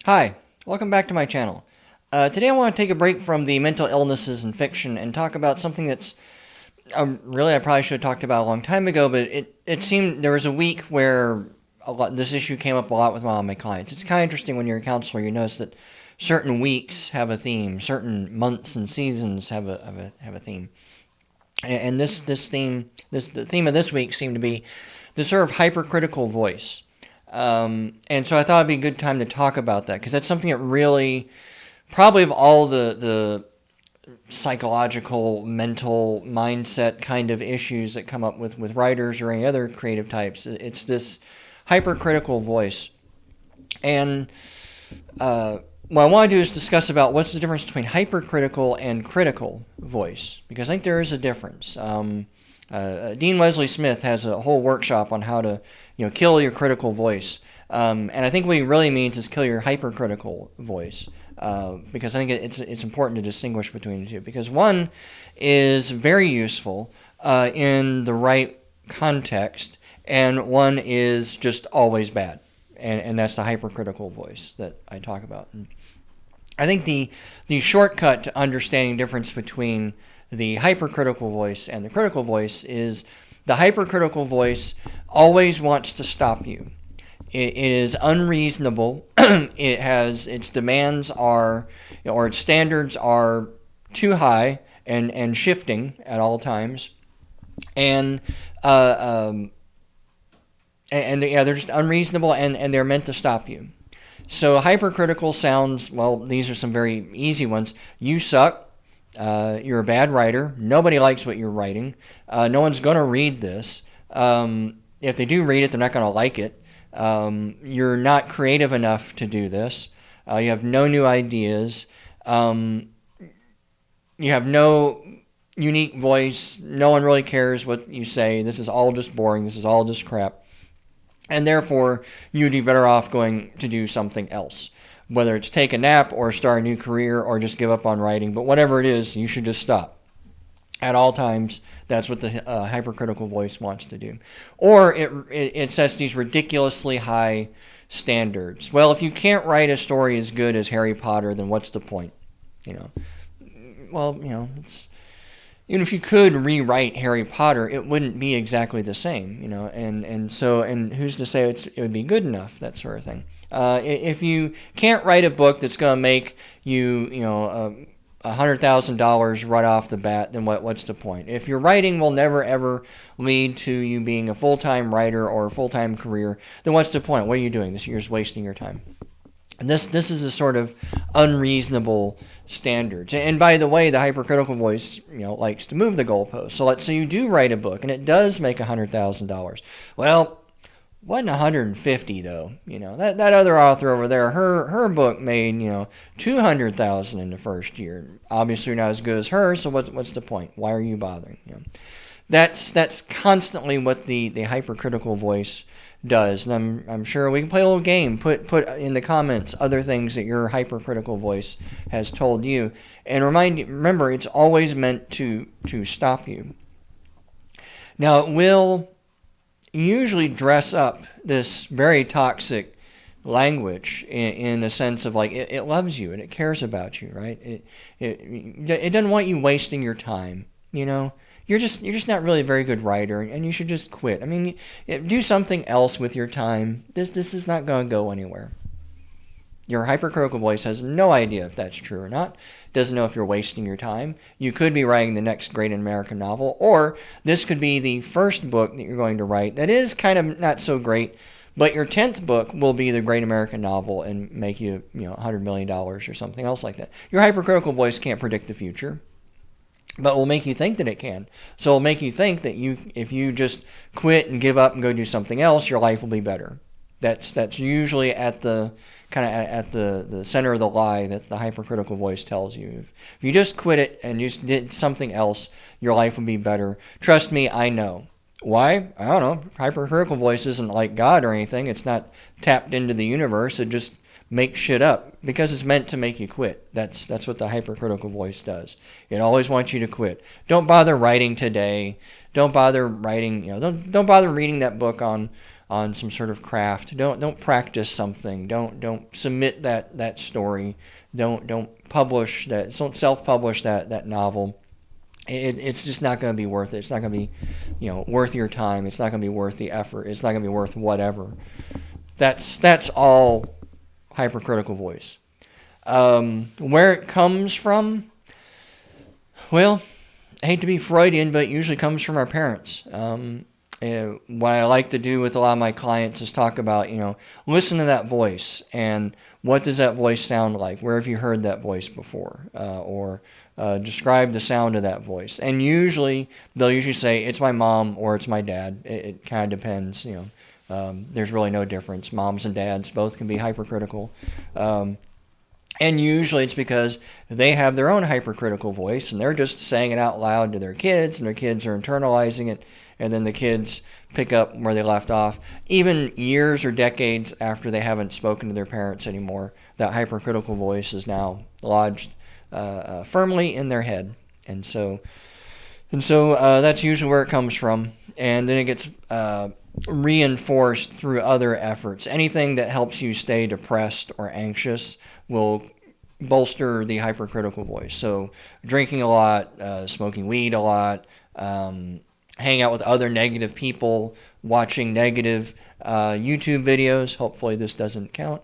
Hi, welcome back to my channel. Today I want to take a break from the mental illnesses in fiction and talk about something that's really I probably should have talked about a long time ago, but it seemed there was a week where this issue came up a lot with a lot of my clients. It's kind of interesting when you're a counselor, you notice that certain weeks have a theme, certain months and seasons have a theme. And the theme of this week seemed to be the sort of hypercritical voice. And so I thought it'd be a good time to talk about that because that's something that really, probably of all the psychological, mental, mindset kind of issues that come up with writers or any other creative types, it's this hypercritical voice. And what I want to do is discuss about what's the difference between hypercritical and critical voice, because I think there is a difference. Dean Wesley Smith has a whole workshop on how to, kill your critical voice, and I think what he really means is kill your hypercritical voice, because I think it's important to distinguish between the two, because one is very useful in the right context, and one is just always bad, and that's the hypercritical voice that I talk about. And I think the shortcut to understanding the difference between the hypercritical voice and the critical voice is the hypercritical voice always wants to stop you. It is unreasonable. Its demands are, or its standards are too high and shifting at all times, and they're just unreasonable and they're meant to stop you. So hypercritical sounds, well, these are some very easy ones. You suck. You're a bad writer. Nobody likes what you're writing. No one's going to read this. If they do read it, they're not going to like it. You're not creative enough to do this. You have no new ideas. You have no unique voice. No one really cares what you say. This is all just boring. This is all just crap. And therefore, you'd be better off going to do something else. Whether it's take a nap or start a new career or just give up on writing, but whatever it is, you should just stop. At all times, that's what the hypercritical voice wants to do. Or it sets these ridiculously high standards. Well, if you can't write a story as good as Harry Potter, then what's the point? It's... Even if you could rewrite Harry Potter, it wouldn't be exactly the same, and who's to say it would be good enough, that sort of thing. If you can't write a book that's going to make you, $100,000 right off the bat, then what's the point? If your writing will never ever lead to you being a full-time writer or a full-time career, then what's the point? What are you doing? You're just wasting your time. And this is a sort of unreasonable standards. And by the way, the hypercritical voice, likes to move the goalposts. So let's say you do write a book and it does make $100,000. Well, wasn't 150 though. That other author over there, her book made $200,000 in the first year. Obviously, not as good as hers. So what's the point? Why are you bothering? That's constantly what the hypercritical voice does. And I'm sure we can play a little game. Put in the comments other things that your hypercritical voice has told you, and remember, it's always meant to stop you. Now, it will usually dress up this very toxic language in a sense of like it loves you and it cares about you, right? It doesn't want you wasting your time. You're just not really a very good writer, and you should just quit. I mean, do something else with your time. This is not going to go anywhere. Your hypercritical voice has no idea if that's true or not. Doesn't know if you're wasting your time. You could be writing the next great American novel, or this could be the first book that you're going to write that is kind of not so great, but your 10th book will be the great American novel and make you, $100 million or something else like that. Your hypercritical voice can't predict the future, but will make you think that it can. So it'll make you think that if you just quit and give up and go do something else, your life will be better. That's usually at the center of the lie that the hypercritical voice tells you. If you just quit it and you did something else, your life will be better. Trust me, I know. Why? I don't know. Hypercritical voice isn't like God or anything. It's not tapped into the universe. It just make shit up because it's meant to make you quit. That's what the hypercritical voice does. It always wants you to quit. Don't bother writing today. Don't bother writing. Don't bother reading that book on on some sort of craft. Don't practice something. Don't submit that story. Don't publish that. Don't self-publish that novel. It's just not going to be worth it. It's not going to be, worth your time. It's not going to be worth the effort. It's not going to be worth whatever. That's all hypercritical voice. Where it comes from, well, I hate to be Freudian, but it usually comes from our parents. What I like to do with a lot of my clients is talk about, listen to that voice and what does that voice sound like? Where have you heard that voice before? Or describe the sound of that voice. And they'll usually say, it's my mom or it's my dad. It kind of depends, there's really no difference. Moms and dads both can be hypercritical. And usually it's because they have their own hypercritical voice and they're just saying it out loud to their kids and their kids are internalizing it and then the kids pick up where they left off. Even years or decades after they haven't spoken to their parents anymore, that hypercritical voice is now lodged firmly in their head. And so that's usually where it comes from. And then it gets reinforced through other efforts. Anything that helps you stay depressed or anxious will bolster the hypercritical voice. So drinking a lot, smoking weed a lot, hang out with other negative people, watching negative YouTube videos. Hopefully this doesn't count.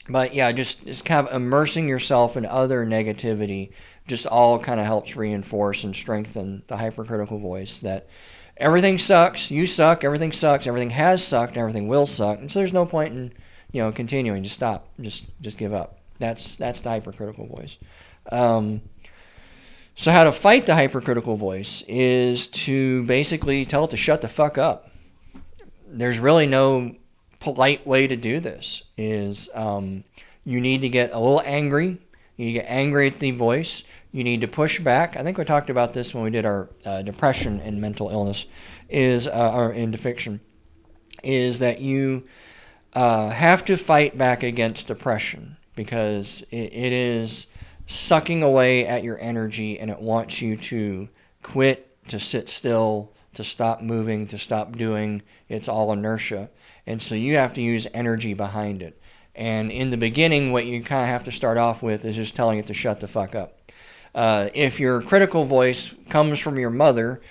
But yeah, just kind of immersing yourself in other negativity just all kind of helps reinforce and strengthen the hypercritical voice that everything sucks, you suck, everything sucks, everything has sucked, and everything will suck. And so there's no point in, continuing. Just stop. Just give up. That's the hypercritical voice. So how to fight the hypercritical voice is to basically tell it to shut the fuck up. There's really no polite way to do this. You need to get a little angry. You need to get angry at the voice. You need to push back. I think we talked about this when we did our depression and mental illness, or into fiction, is that you have to fight back against depression because it is sucking away at your energy and it wants you to quit, to sit still, to stop moving, to stop doing. It's all inertia. And so you have to use energy behind it. And in the beginning, what you kind of have to start off with is just telling it to shut the fuck up. If your critical voice comes from your mother,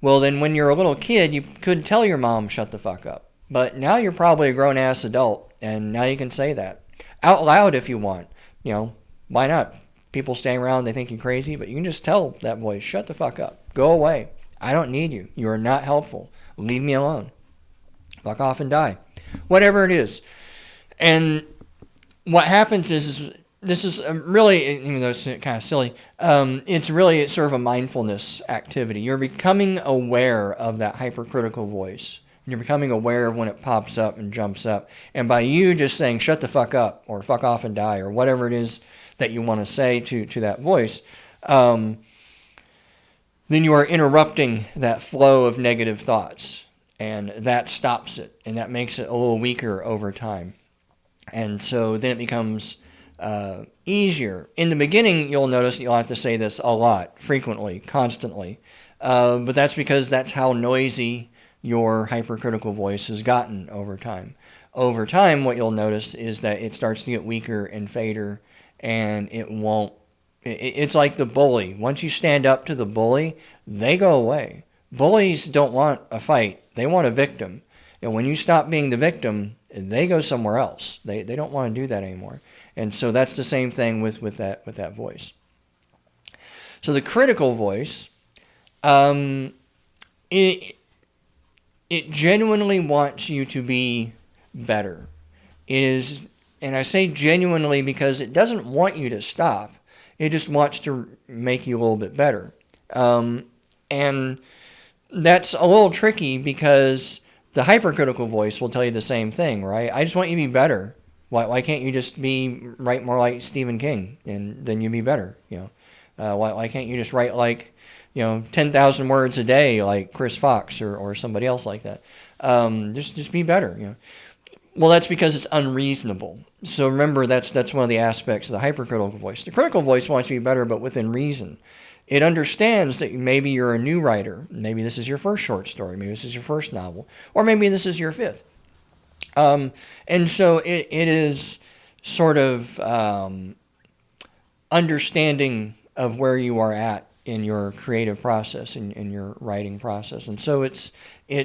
well, then when you're a little kid, you could tell your mom, shut the fuck up. But now you're probably a grown-ass adult, and now you can say that. Out loud if you want. Why not? People staying around, they think you're crazy, but you can just tell that voice, shut the fuck up. Go away. I don't need you. You are not helpful. Leave me alone. Fuck off and die. Whatever it is. And what happens is this is really, even though it's kind of silly, it's sort of a mindfulness activity. You're becoming aware of that hypercritical voice. You're becoming aware of when it pops up and jumps up. And by you just saying, shut the fuck up, or fuck off and die, or whatever it is that you want to say to that voice, then you are interrupting that flow of negative thoughts. And that stops it. And that makes it a little weaker over time. And so then it becomes easier. In the beginning, you'll notice you'll have to say this a lot, frequently, constantly. But that's because that's how noisy your hypercritical voice has gotten over time. Over time, what you'll notice is that it starts to get weaker and fader, and it's like the bully. Once you stand up to the bully, they go away. Bullies don't want a fight. They want a victim. And when you stop being the victim, they go somewhere else. They don't want to do that anymore. And so that's the same thing with that voice. So the critical voice, it genuinely wants you to be better. It is, and I say genuinely because it doesn't want you to stop. It just wants to make you a little bit better. And that's a little tricky because the hypercritical voice will tell you the same thing, right? I just want you to be better. Why can't you just write more like Stephen King and then you'd be better? Why can't you just write like 10,000 words a day like Chris Fox or somebody else like that? Just be better. Well, that's because it's unreasonable. So remember, that's one of the aspects of the hypercritical voice. The critical voice wants you to be better, but within reason. It understands that maybe you're a new writer. Maybe this is your first short story. Maybe this is your first novel. Or maybe this is your fifth. And so it is sort of understanding of where you are at in your creative process, in your writing process. And so its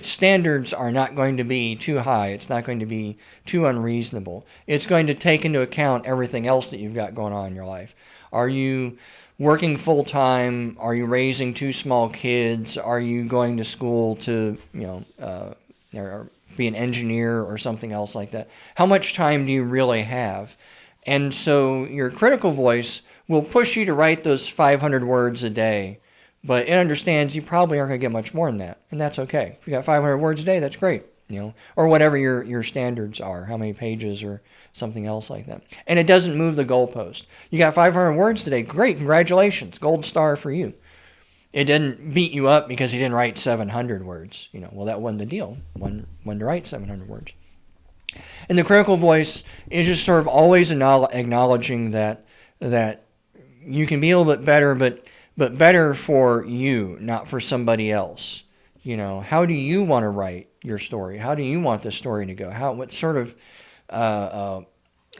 standards are not going to be too high. It's not going to be too unreasonable. It's going to take into account everything else that you've got going on in your life. Are you working full-time? Are you raising two small kids? Are you going to school to, or be an engineer or something else like that? How much time do you really have? And so your critical voice will push you to write those 500 words a day, but it understands you probably aren't going to get much more than that, and that's okay. If you got 500 words a day, that's great, or whatever your standards are, how many pages or something else like that. And it doesn't move the goalpost. You got 500 words today, great, congratulations, gold star for you. It didn't beat you up because you didn't write 700 words. Well, that wasn't the deal, when to write 700 words. And the critical voice is just sort of always acknowledging that you can be a little bit better, but better for you, not for somebody else. How do you want to write your story? How do you want the story to go? What sort of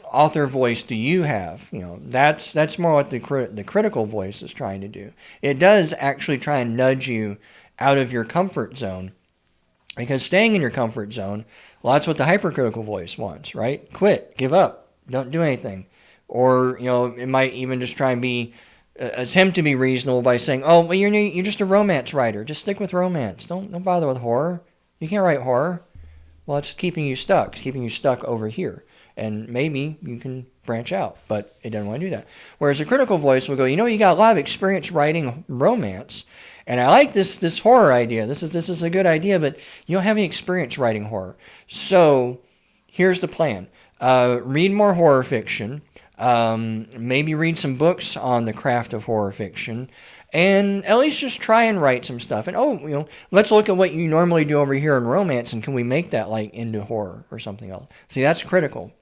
author voice do you have? That's more what the critical voice is trying to do. It does actually try and nudge you out of your comfort zone, because staying in your comfort zone, well, that's what the hypercritical voice wants, right? Quit, give up, don't do anything. Or, it might even just try and attempt to be reasonable by saying, oh, well, you're just a romance writer. Just stick with romance. Don't bother with horror. You can't write horror. Well, it's keeping you stuck over here. And maybe you can branch out, but it doesn't want to do that. Whereas a critical voice will go, you got a lot of experience writing romance, and I like this horror idea. This is a good idea, but you don't have any experience writing horror. So here's the plan. Read more horror fiction. Maybe read some books on the craft of horror fiction, and at least just try and write some stuff. And let's look at what you normally do over here in romance, and can we make that into horror or something else? See, that's critical,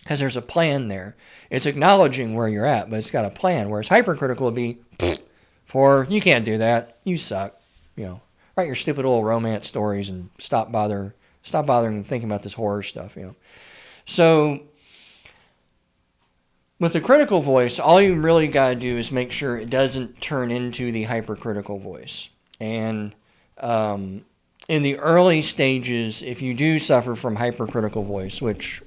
because there's a plan there. It's acknowledging where you're at, but it's got a plan. Whereas hypercritical would be, you can't do that. You suck. Write your stupid little romance stories and stop bothering thinking about this horror stuff. So with the critical voice, all you really got to do is make sure it doesn't turn into the hypercritical voice. And in the early stages, if you do suffer from hypercritical voice, which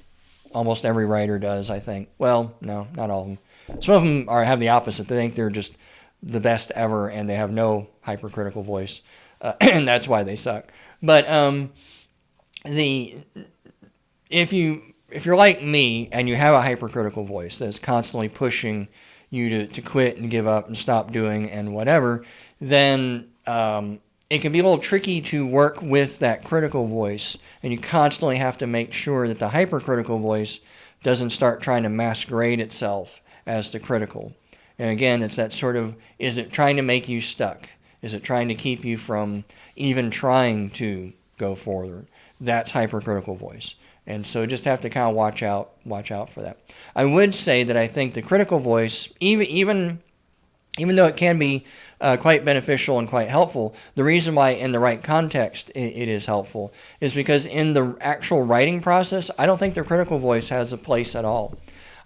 almost every writer does, I think. Well, no, not all of them. Some of them have the opposite. They think they're just the best ever, and they have no hypercritical voice, and that's why they suck. But if you're like me and you have a hypercritical voice that's constantly pushing you to quit and give up and stop doing and whatever, then it can be a little tricky to work with that critical voice, and you constantly have to make sure that the hypercritical voice doesn't start trying to masquerade itself as the critical. And again, it's that sort of, is it trying to make you stuck? Is it trying to keep you from even trying to go forward? That's hypercritical voice. And so just have to kind of watch out for that. I would say that I think the critical voice, even though it can be quite beneficial and quite helpful, the reason why in the right context it is helpful is because in the actual writing process, I don't think the critical voice has a place at all.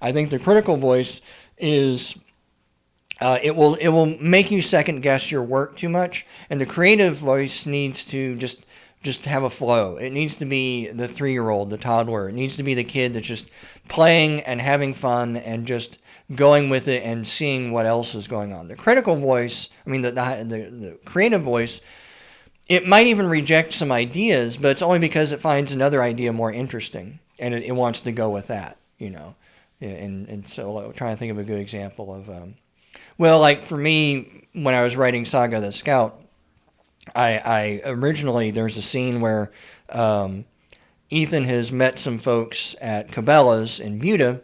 I think the critical voice is, it will make you second guess your work too much, and the creative voice needs to just have a flow. It needs to be the 3-year-old, the toddler. It needs to be the kid that's just playing and having fun and just going with it and seeing what else is going on. The critical voice, the creative voice, it might even reject some ideas, but it's only because it finds another idea more interesting, and it wants to go with that, And so I'm trying to think of a good example of, like for me, when I was writing Saga the Scout, I originally, there's a scene where Ethan has met some folks at Cabela's in Buda,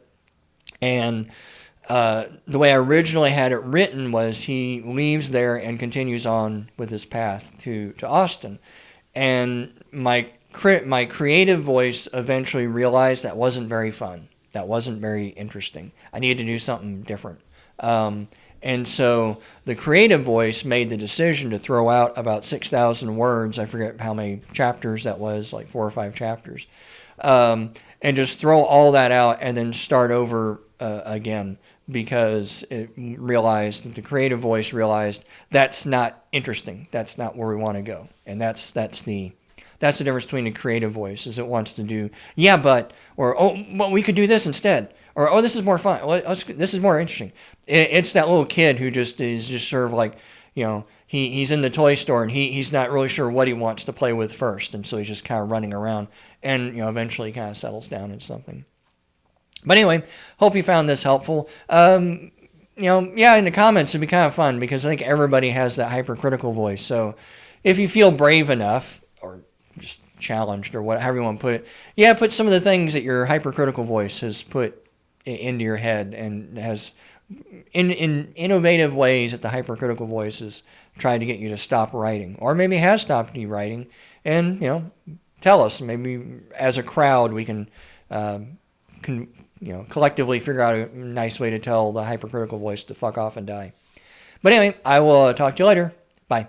and the way I originally had it written was he leaves there and continues on with his path to Austin. And my creative voice eventually realized that wasn't very fun. That wasn't very interesting. I needed to do something different. And so the creative voice made the decision to throw out about 6,000 words. I forget how many chapters that was, like 4 or 5 chapters. And just throw all that out and then start over again, because it realized that the creative voice realized that's not interesting. That's not where we want to go. And that's the difference between the creative voice, is it wants to do, yeah, but, or, oh, well, we could do this instead. Or, oh, this is more fun. This is more interesting. It's that little kid who is just sort of like, he's in the toy store and he's not really sure what he wants to play with first. And so he's just kind of running around, and, eventually he kind of settles down into something. But anyway, hope you found this helpful. In the comments it'd be kind of fun, because I think everybody has that hypercritical voice. So if you feel brave enough, or just challenged, or however you want to put it, put some of the things that your hypercritical voice has put into your head, and has in innovative ways that the hypercritical voice has tried to get you to stop writing, or maybe has stopped you writing. And tell us, maybe as a crowd we can collectively figure out a nice way to tell the hypercritical voice to fuck off and die. But anyway, I will talk to you later. Bye.